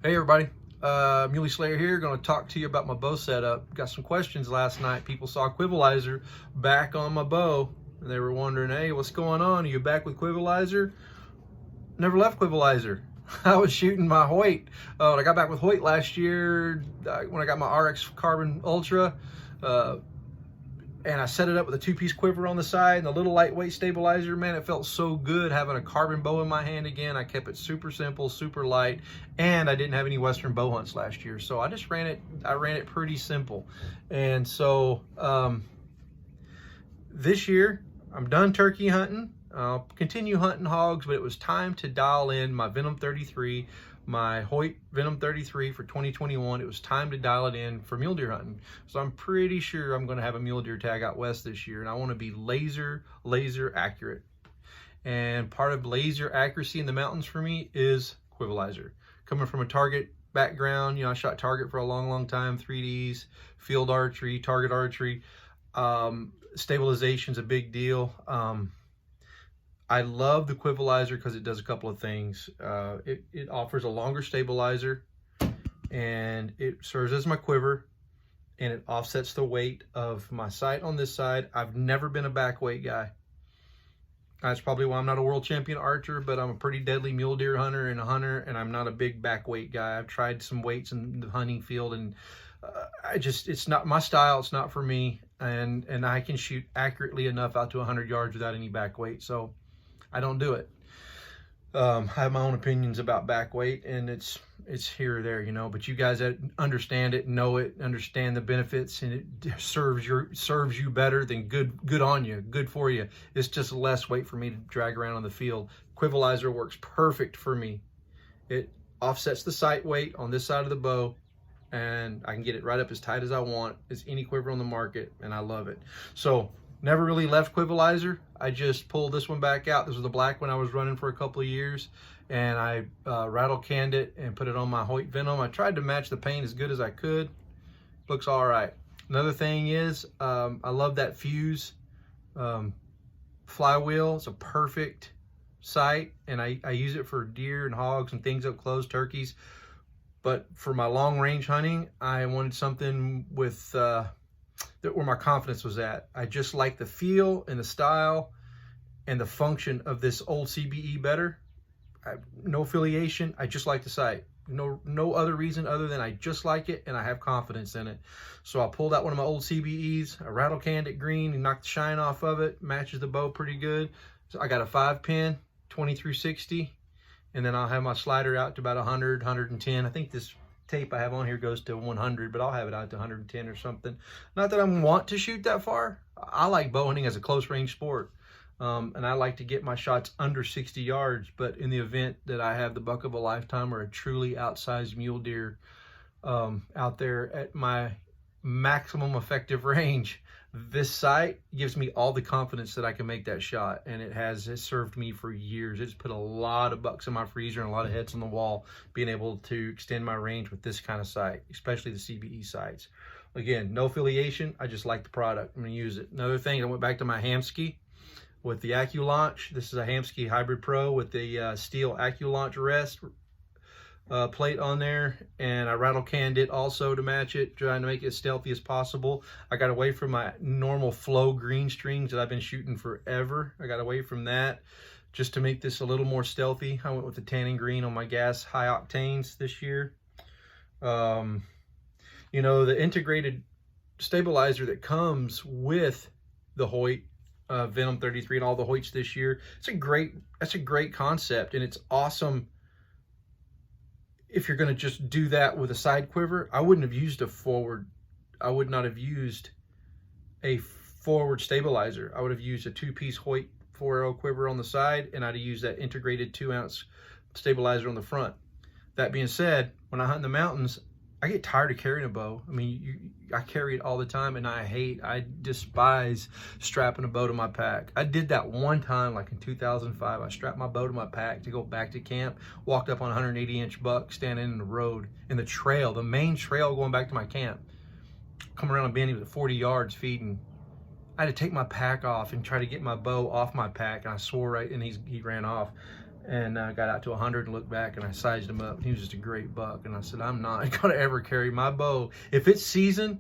Hey everybody, Mule Slayer here. Going to talk to you about my bow setup. Got some questions last night. People saw Quivalizer back on my bow, and they were wondering, "Hey, what's going on? Are you back with Quivalizer?" Never left Quivalizer. I was shooting my Hoyt. When I got back with Hoyt last year, when I got my RX Carbon Ultra, and I set it up with a two-piece quiver on the side and a little lightweight stabilizer. Man, it felt so good having a carbon bow in my hand again. I kept it super simple, super light, and I didn't have any Western bow hunts last year, so I just ran it pretty simple. And so this year I'm done turkey hunting. I'll continue hunting hogs, but it was time to dial in my Venom 33, my Hoyt Venom 33 for 2021. It was time to dial it in for mule deer hunting. So I'm pretty sure I'm going to have a mule deer tag out west this year, and I want to be laser accurate. And part of laser accuracy in the mountains for me is Quivalizer. Coming from a target background, you know, I shot target for a long time, 3Ds, field archery, target archery. Stabilization's a big deal. I love the Quivalizer because it does a couple of things. It offers a longer stabilizer, and it serves as my quiver, and it offsets the weight of my sight on this side. I've never been a back weight guy. That's probably why I'm not a world champion archer, but I'm a pretty deadly mule deer hunter, and I'm not a big back weight guy. I've tried some weights in the hunting field, and it's not my style. It's not for me, and I can shoot accurately enough out to 100 yards without any back weight, so I don't do it. I have my own opinions about back weight, and it's here or there, you know, but you guys that understand it, know it, understand the benefits, and it serves you better, than good on you, good for you. It's just less weight for me to drag around on the field. Quivalizer works perfect for me. It offsets the sight weight on this side of the bow, and I can get it right up as tight as I want as any quiver on the market, and I love it. So never really left Quivalizer. I just pulled this one back out. This was the black one I was running for a couple of years, and I rattle canned it and put it on my Hoyt Venom. I tried to match the paint as good as I could. Looks all right. Another thing is, I love that fuse flywheel. It's a perfect sight, and I use it for deer and hogs and things up close, turkeys. But for my long range hunting, I wanted something with where my confidence was at. I just like the feel and the style and the function of this old CBE better. No affiliation. I just like the sight. No other reason other than I just like it and I have confidence in it. So I pulled out one of my old CBEs. I rattle canned it green and knocked the shine off of it. Matches the bow pretty good. So I got a 5-pin, 20 through 60, and then I'll have my slider out to about 100, 110. I think this tape I have on here goes to 100, but I'll have it out to 110 or something. Not that I want to shoot that far. I like bow hunting as a close range sport, and I like to get my shots under 60 yards. But in the event that I have the buck of a lifetime or a truly outsized mule deer out there at my maximum effective range, this sight gives me all the confidence that I can make that shot, and it's served me for years. It's put a lot of bucks in my freezer and a lot of heads on the wall, being able to extend my range with this kind of sight, especially the CBE sights. Again, no affiliation. I just like the product. I'm going to use it. Another thing, I went back to my Hamskea with the AccuLaunch. This is a Hamskea Hybrid Pro with the steel AccuLaunch rest plate on there, and I rattle canned it also to match it, trying to make it as stealthy as possible. I got away from my normal flow green strings that I've been shooting forever. I got away from that just to make this a little more stealthy. I went with the tannin green on my gas high octanes this year. You know, the integrated stabilizer that comes with the Hoyt Venom 33 and all the Hoyts this year, that's a great concept, and it's awesome. If you're going to just do that with a side quiver, I would not have used a forward stabilizer. I would have used a 2-piece Hoyt 4-arrow quiver on the side, and I'd have used that integrated 2-ounce stabilizer on the front. That being said, when I hunt in the mountains, I get tired of carrying a bow. I mean, I carry it all the time, and I despise strapping a bow to my pack. I did that one time, like in 2005. I strapped my bow to my pack to go back to camp, walked up on a 180-inch buck standing in the road, in the trail, the main trail going back to my camp. Come around a bend, he was at 40 yards feeding. I had to take my pack off and try to get my bow off my pack, and I swore right, and he ran off. and got out to 100 and looked back and I sized him up. And he was just a great buck. And I said, I'm not gonna ever carry my bow. If it's seasoned,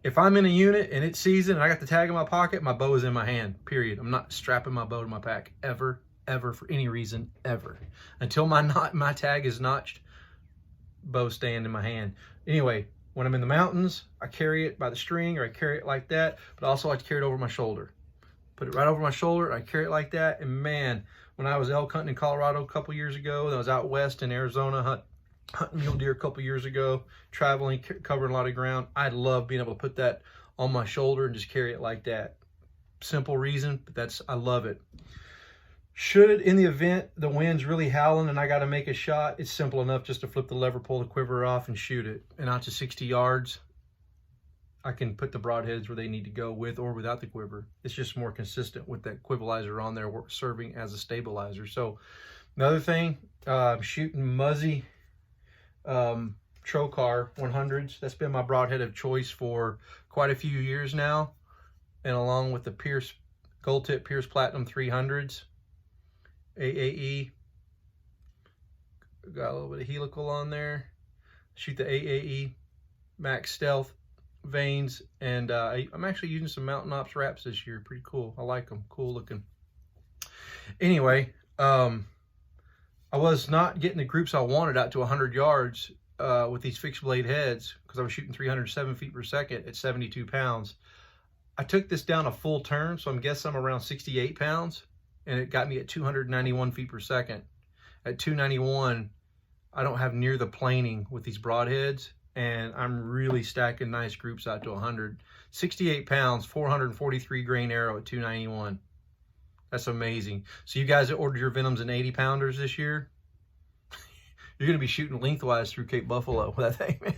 if I'm in a unit and it's seasoned and I got the tag in my pocket, my bow is in my hand, period. I'm not strapping my bow to my pack ever, ever, for any reason, ever. Until my tag is notched, bow staying in my hand. Anyway, when I'm in the mountains, I carry it by the string, or I carry it like that, but also I like to carry it over my shoulder. Put it right over my shoulder, I carry it like that, and man, when I was elk hunting in Colorado a couple years ago, I was out west in Arizona hunting mule deer a couple years ago, traveling, covering a lot of ground. I love being able to put that on my shoulder and just carry it like that. Simple reason, but I love it. Should, in the event the wind's really howling and I got to make a shot, it's simple enough just to flip the lever, pull the quiver off, and shoot it. And out to 60 yards, I can put the broadheads where they need to go with or without the quiver. It's just more consistent with that quivalizer on there serving as a stabilizer. So another thing, shooting Muzzy Trocar 100s. That's been my broadhead of choice for quite a few years now. And along with the Pierce Gold Tip Pierce Platinum 300s, AAE. Got a little bit of helical on there. Shoot the AAE Max Stealth vanes, and I'm actually using some Mountain Ops wraps this year. Pretty cool. I like them. Cool looking. Anyway, I was not getting the groups I wanted out to 100 yards with these fixed blade heads because I was shooting 307 feet per second at 72 pounds. I took this down a full turn, so I'm guessing I'm around 68 pounds, and it got me at 291 feet per second. At 291, I don't have near the planing with these broadheads, and I'm really stacking nice groups out to 100. 68 pounds, 443 grain arrow at 291. That's amazing. So you guys that ordered your Venoms and 80 pounders this year, you're going to be shooting lengthwise through Cape Buffalo with that thing, man.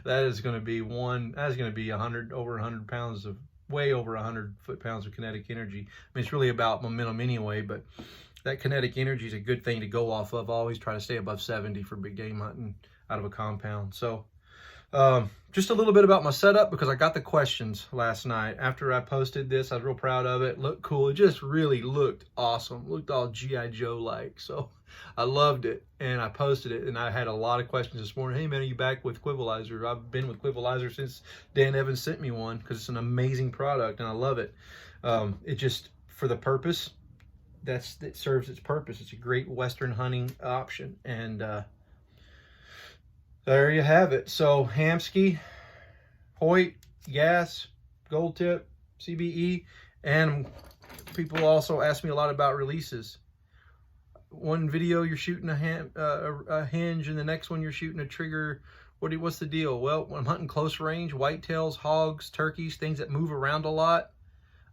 That is going to be over 100 pounds of, way over 100 foot-pounds of kinetic energy. I mean, it's really about momentum anyway, but that kinetic energy is a good thing to go off of. I always try to stay above 70 for big game hunting out of a compound. So just a little bit about my setup, because I got the questions last night after I posted this. I was real proud of it. Looked cool. It just really looked awesome. Looked all G.I. Joe like. So I loved it, and I posted it, and I had a lot of questions this morning. Hey man, are you back with Quivalizer? I've been with Quivalizer since Dan Evans sent me one, because it's an amazing product and I love it. It just, for the purpose, it serves its purpose. It's a great Western hunting option, and there you have it. So Hamsky, Hoyt, Gas, Gold Tip, CBE, and people also ask me a lot about releases. One video you're shooting a hinge, and the next one you're shooting a trigger. What's the deal? Well, when I'm hunting close range, whitetails, hogs, turkeys, things that move around a lot,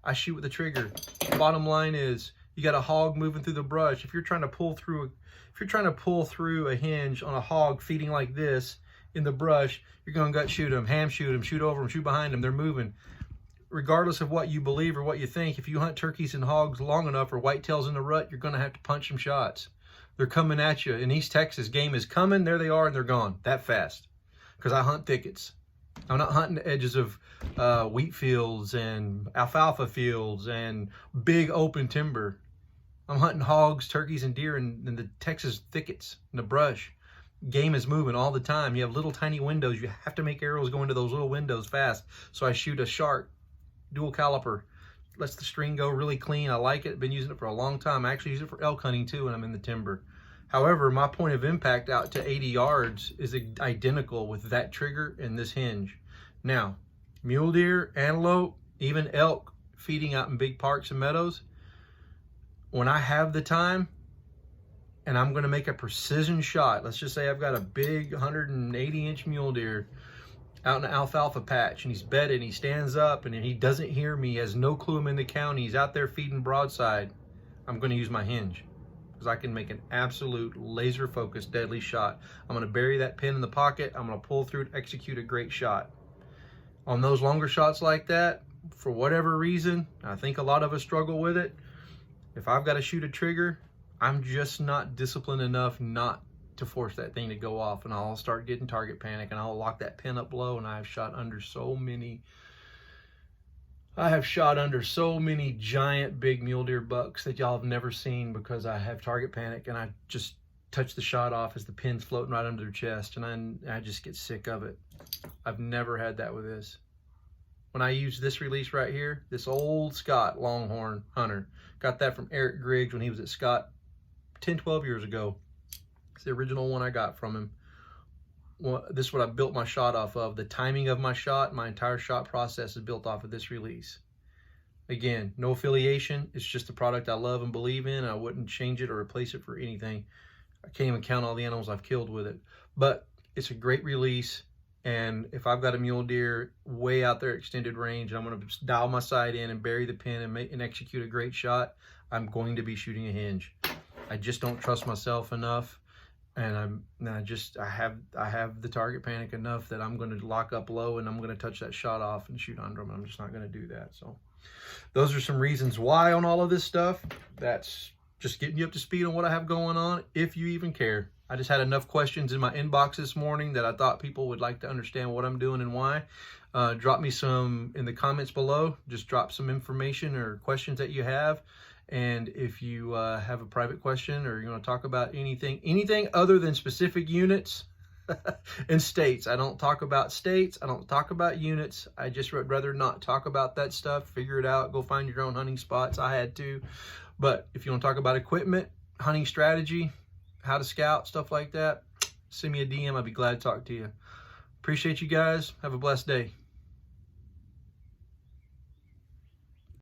I shoot with a trigger. Bottom line is, you got a hog moving through the brush. If you're trying to pull through a hinge on a hog feeding like this in the brush, you're going to gut shoot them, ham shoot them, shoot over them, shoot behind them. They're moving. Regardless of what you believe or what you think, if you hunt turkeys and hogs long enough, or whitetails in the rut, you're going to have to punch some shots. They're coming at you. In East Texas, game is coming. There they are, and they're gone that fast, because I hunt thickets. I'm not hunting the edges of wheat fields and alfalfa fields and big open timber. I'm hunting hogs, turkeys, and deer in the Texas thickets, in the brush. Game is moving all the time. You have little tiny windows. You have to make arrows go into those little windows fast. So I shoot a shark, dual caliper. Lets the string go really clean. I like it. Been using it for a long time. I actually use it for elk hunting too when I'm in the timber. However, my point of impact out to 80 yards is identical with that trigger and this hinge. Now, mule deer, antelope, even elk feeding out in big parks and meadows, when I have the time and I'm going to make a precision shot, let's just say I've got a big 180-inch mule deer out in an alfalfa patch, and he's bedded, and he stands up, and he doesn't hear me, he has no clue I'm in the county, he's out there feeding broadside, I'm going to use my hinge, because I can make an absolute laser-focused, deadly shot. I'm going to bury that pin in the pocket, I'm going to pull through and execute a great shot. On those longer shots like that, for whatever reason, I think a lot of us struggle with it, if I've got to shoot a trigger, I'm just not disciplined enough not to force that thing to go off, and I'll start getting target panic, and I'll lock that pin up low, and I've shot under so many I have shot under so many giant big mule deer bucks that y'all have never seen because I have target panic, and I just touch the shot off as the pin's floating right under their chest, and I just get sick of it. I've never had that with this. When I use this release right here, this old Scott Longhorn Hunter, got that from Eric Griggs when he was at Scott 10, 12 years ago. It's the original one I got from him. Well, this is what I built my shot off of. The timing of my shot, my entire shot process is built off of this release. Again, no affiliation. It's just a product I love and believe in. I wouldn't change it or replace it for anything. I can't even count all the animals I've killed with it. But it's a great release. And if I've got a mule deer way out there extended range, and I'm going to dial my sight in and bury the pin and execute a great shot, I'm going to be shooting a hinge. I just don't trust myself enough. And I have the target panic enough that I'm going to lock up low and I'm going to touch that shot off and shoot under them. I'm just not going to do that. So those are some reasons why on all of this stuff. That's just getting you up to speed on what I have going on, if you even care. I just had enough questions in my inbox this morning that I thought people would like to understand what I'm doing and why. Drop me some in the comments below. Just drop some information or questions that you have. And if you have a private question or you want to talk about anything other than specific units and states. I don't talk about states. I don't talk about units. I just would rather not talk about that stuff. Figure it out. Go find your own hunting spots. I had to. But if you want to talk about equipment, hunting strategy, how to scout, stuff like that, send me a DM. I'd be glad to talk to you. Appreciate you guys. Have a blessed day.